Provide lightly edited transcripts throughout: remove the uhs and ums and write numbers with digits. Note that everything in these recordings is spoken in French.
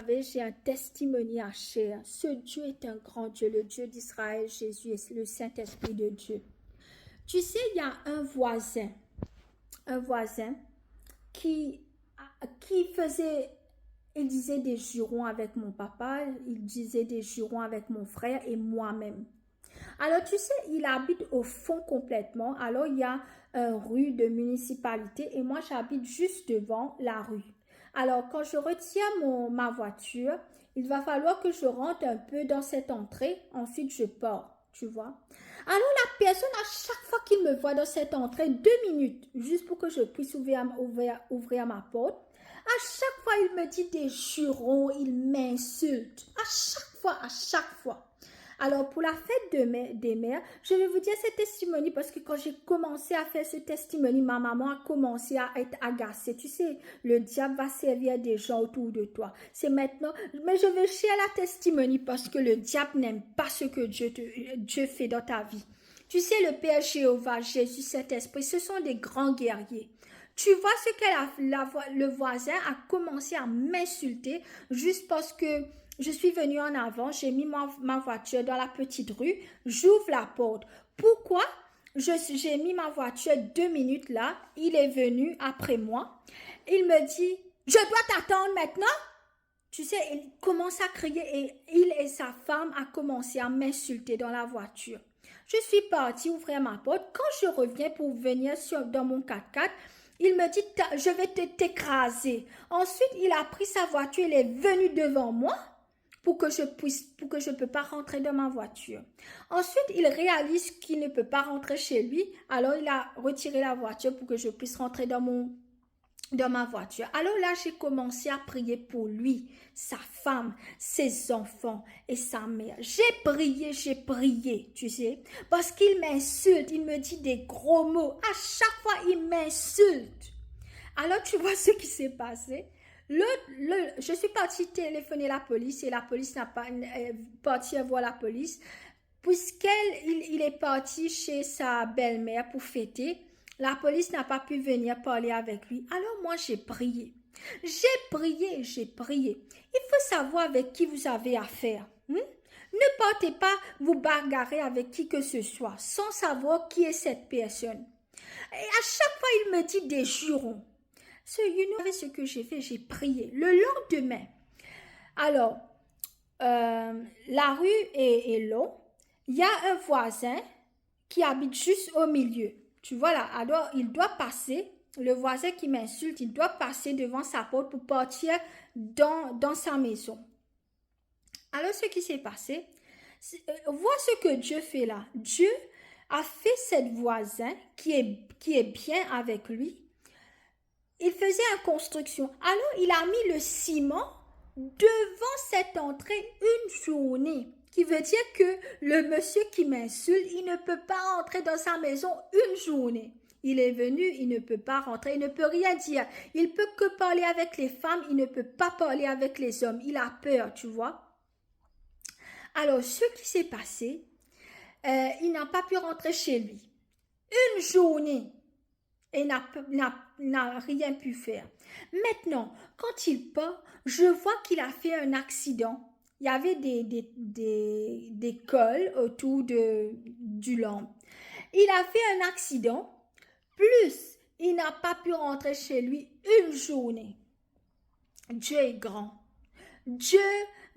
J'ai un testimony à share. Ce Dieu est un grand Dieu, le Dieu d'Israël, Jésus est le Saint-Esprit de Dieu. Tu sais, il y a un voisin qui faisait, il disait des jurons avec mon papa, il disait des jurons avec mon frère et moi-même. Alors, tu sais, il habite au fond complètement. Alors, il y a une rue de municipalité et moi, j'habite juste devant la rue. Alors, quand je retiens ma voiture, il va falloir que je rentre un peu dans cette entrée. Ensuite, je pars, tu vois. Alors, la personne, à chaque fois qu'il me voit dans cette entrée, 2 minutes, juste pour que je puisse ouvrir ma porte, à chaque fois, il me dit des jurons, il m'insulte. À chaque fois. Alors, pour la fête des mères, je vais vous dire ce testimony parce que quand j'ai commencé à faire ce testimony, ma maman a commencé à être agacée. Tu sais, le diable va servir des gens autour de toi. C'est maintenant, mais je vais share la testimony parce que le diable n'aime pas ce que Dieu fait dans ta vie. Tu sais, le Père Jéhovah, Jésus, Saint-Esprit, ce sont des grands guerriers. Tu vois ce que le voisin a commencé à m'insulter juste parce que je suis venue en avant, j'ai mis ma voiture dans la petite rue, j'ouvre la porte. Pourquoi j'ai mis ma voiture 2 minutes là, il est venu après moi, il me dit, je dois t'attendre maintenant. Tu sais, il commence à crier et il et sa femme ont commencé à m'insulter dans la voiture. Je suis partie ouvrir ma porte. Quand je reviens pour venir dans mon 4x4, il me dit, je vais t'écraser. Ensuite, il a pris sa voiture, il est venu devant moi pour que je peux pas rentrer dans ma voiture. Ensuite, il réalise qu'il ne peut pas rentrer chez lui, alors il a retiré la voiture pour que je puisse rentrer dans ma voiture. Alors là, j'ai commencé à prier pour lui, sa femme, ses enfants et sa mère. J'ai prié, tu sais, parce qu'il m'insulte, il me dit des gros mots. À chaque fois, il m'insulte. Alors, tu vois ce qui s'est passé? Je suis partie téléphoner la police et la police n'a pas parti voir la police puisqu'il est parti chez sa belle-mère pour fêter. La police n'a pas pu venir parler avec lui. Alors moi, j'ai prié. J'ai prié. Il faut savoir avec qui vous avez affaire. Ne partez pas vous bagarrer avec qui que ce soit sans savoir qui est cette personne. Et à chaque fois, il me dit des jurons. Ce que j'ai fait, j'ai prié. Le lendemain, alors, la rue est long. Il y a un voisin qui habite juste au milieu. Tu vois là, alors il doit passer, le voisin qui m'insulte, il doit passer devant sa porte pour partir dans sa maison. Alors ce qui s'est passé, vois ce que Dieu fait là. Dieu a fait cette voisin qui est bien avec lui. Il faisait une construction. Alors il a mis le ciment devant cette entrée une journée. Qui veut dire que le monsieur qui m'insulte, il ne peut pas entrer dans sa maison une journée. Il est venu, il ne peut pas rentrer, il ne peut rien dire. Il peut que parler avec les femmes, il ne peut pas parler avec les hommes. Il a peur, tu vois. Alors, ce qui s'est passé, il n'a pas pu rentrer chez lui. Une journée, et n'a rien pu faire. Maintenant, quand il part, je vois qu'il a fait un accident. Il y avait des cols autour du lampe. Il a fait un accident, plus il n'a pas pu rentrer chez lui une journée. Dieu est grand. Dieu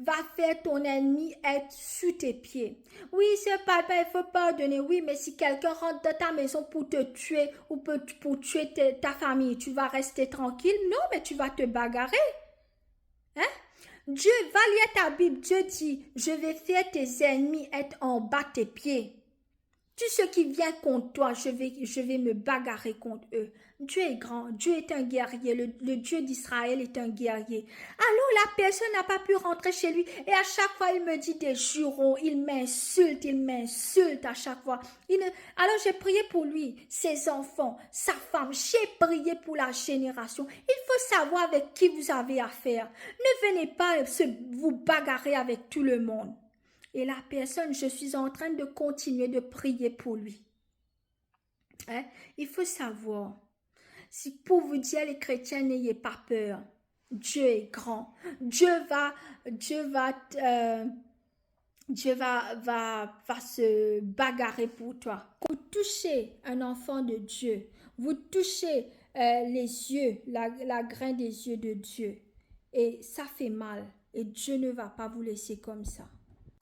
va faire ton ennemi être sous tes pieds. Oui, c'est pas bien, il faut pardonner. Oui, mais si quelqu'un rentre dans ta maison pour te tuer ou pour tuer ta famille, tu vas rester tranquille? Non, mais tu vas te bagarrer. Hein? Dieu, va lire ta Bible. Dieu dit, je vais faire tes ennemis être en bas de tes pieds. Tout ce qui vient contre toi, je vais me bagarrer contre eux. Dieu est grand, Dieu est un guerrier, le Dieu d'Israël est un guerrier. Alors la personne n'a pas pu rentrer chez lui et à chaque fois il me dit des jurons, il m'insulte à chaque fois. Alors j'ai prié pour lui, ses enfants, sa femme, j'ai prié pour la génération. Il faut savoir avec qui vous avez affaire. Ne venez pas vous bagarrer avec tout le monde. Et la personne, je suis en train de continuer de prier pour lui. Hein? Il faut savoir, si pour vous dire les chrétiens, n'ayez pas peur. Dieu est grand. Dieu va, va se bagarrer pour toi. Quand vous touchez un enfant de Dieu, vous touchez les yeux, la grain des yeux de Dieu. Et ça fait mal. Et Dieu ne va pas vous laisser comme ça.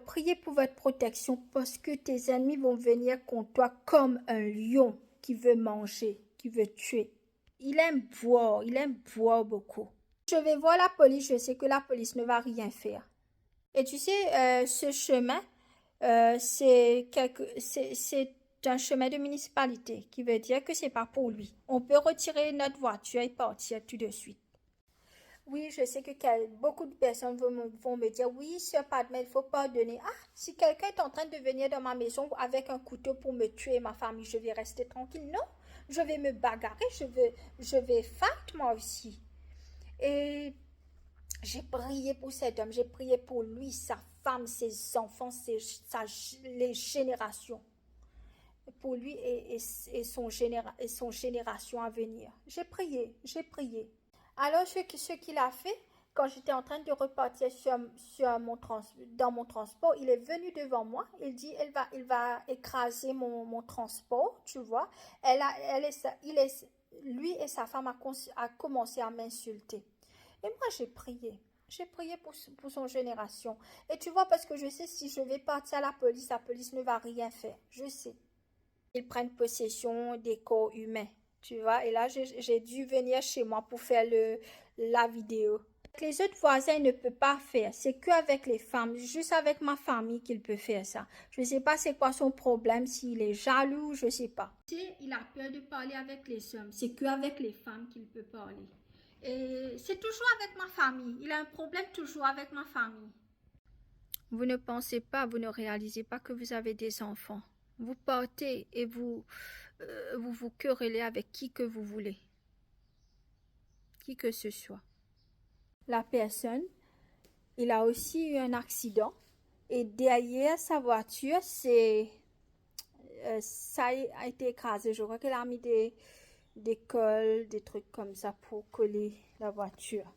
Priez pour votre protection parce que tes ennemis vont venir contre toi comme un lion qui veut manger, qui veut tuer. Il aime boire beaucoup. Je vais voir la police, je sais que la police ne va rien faire. Et tu sais, ce chemin, c'est un chemin de municipalité, qui veut dire que c'est pas pour lui. On peut retirer notre voiture et partir tout de suite. Oui, je sais que beaucoup de personnes vont me dire, oui, sœur Padma, il faut pardonner. Ah, si quelqu'un est en train de venir dans ma maison avec un couteau pour me tuer ma famille, je vais rester tranquille. Non, je vais me bagarrer, je vais fight moi aussi. Et j'ai prié pour cet homme, j'ai prié pour lui, sa femme, ses enfants, les générations. Pour lui et son génération à venir. J'ai prié, j'ai prié. Alors, ce qu'il a fait, quand j'étais en train de repartir dans mon transport, il est venu devant moi. Il dit, il va écraser mon transport, tu vois. Lui et sa femme a commencé à m'insulter. Et moi, j'ai prié. J'ai prié pour son génération. Et tu vois, parce que je sais, si je vais partir à la police ne va rien faire. Je sais. Ils prennent possession des corps humains, tu vois. Et là, j'ai dû venir chez moi pour faire la vidéo. Les autres voisins ne peuvent pas faire. C'est qu'avec les femmes, juste avec ma famille qu'il peut faire ça. Je ne sais pas c'est quoi son problème, s'il est jaloux, je ne sais pas. Il a peur de parler avec les hommes. C'est qu'avec les femmes qu'il peut parler. Et c'est toujours avec ma famille. Il a un problème toujours avec ma famille. Vous ne pensez pas, vous ne réalisez pas que vous avez des enfants. Vous partez et vous querellez avec qui que vous voulez. Qui que ce soit. La personne, il a aussi eu un accident. Et derrière sa voiture, ça a été écrasé. Je crois qu'elle a mis des cols, des trucs comme ça pour coller la voiture.